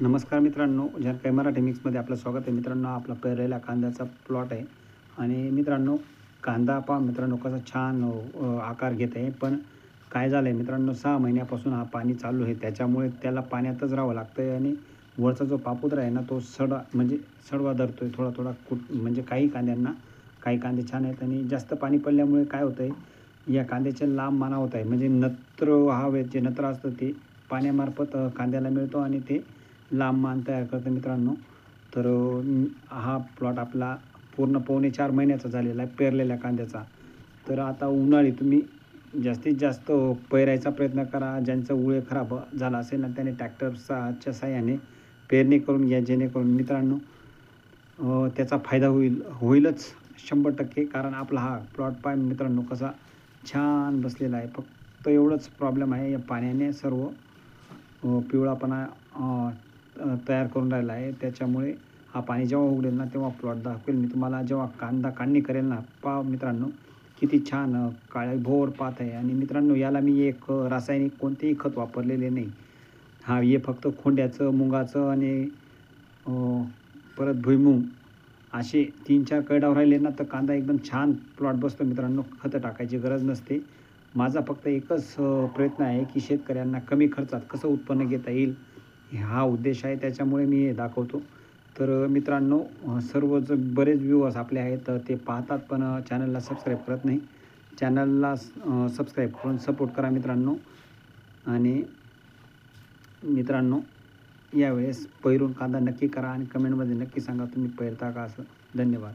नमस्कार मित्रांनो, काही मराठी मिक्समध्ये आपलं स्वागत आहे. मित्रांनो, आपला पेरलेला कांद्याचा प्लॉट आहे आणि मित्रांनो, कांदा पहा मित्रांनो कसा छान आकार घेत आहे. पण काय झालं आहे मित्रांनो, 6 महिन्यापासून हा पाणी चालू आहे. त्याच्यामुळे त्याला पाण्यातच राहावं लागतं आहे आणि वरचा जो पापुद्रा आहे ना, तो सडवा धरतो आहे थोडा-थोडा म्हणजे काही कांदे छान आहेत आणि जास्त पाणी पडल्यामुळे काय होतं आहे, या कांद्याचे लांब माना होत आहे. म्हणजे जे नत्र असतं ते पाण्यामार्फत कांद्याला मिळतो आणि ते लांब मान तयार करतं मित्रांनो. तर हा प्लॉट आपला पूर्ण पावणे 4 महिन्याचा झालेला आहे पेरलेल्या कांद्याचा. तर आता उन्हाळी तुम्ही जास्तीत जास्त पेरायचा प्रयत्न करा. ज्यांचा उळे खराब झाला असेल ना, त्याने ट्रॅक्टरच्या साहाय्याने पेरणी करून घ्या. जेणेकरून मित्रांनो त्याचा फायदा होईलच 100%. कारण आपला हा प्लॉट पहा मित्रांनो कसा छान बसलेला आहे. फक्त एवढंच प्रॉब्लेम आहे, या पाण्याने सर्व पिवळापणा तयार करून राहिला आहे. त्याच्यामुळे हा पाणी जेव्हा उघडेल ना, तेव्हा प्लॉट दाखवेल मी तुम्हाला. जेव्हा कांदा काढणी करेल ना, पहा मित्रांनो किती छान काळेभोर पात आहे. आणि मित्रांनो, याला मी एक रासायनिक कोणतेही खत वापरलेले नाही. हे फक्त खोंड्याचं, मुगाचं आणि अ, परत भुईमूग असे 3-4 कैडावर राहिले ना, तर कांदा एकदम छान प्लॉट बसतो मित्रांनो. खतं टाकायची गरज नसते. माझा फक्त एकच प्रयत्न आहे, की शेतकऱ्यांना कमी खर्चात कसं उत्पन्न घेता येईल, हा उद्देश आहे. त्याच्यामुळे मी हे दाखवतो. तर मित्रांनो, बरेच व्ह्यूअर्स आपले आहेत, ते पाहतात पण चॅनलला सबस्क्राईब करत नाही. चॅनलला सबस्क्राईब करून सपोर्ट करा मित्रांनो. आणि मित्रांनो, यावेळेस पेरून कांदा नक्की करा आणि कमेंटमध्ये नक्की सांगा तुम्ही पेरता का असं. धन्यवाद.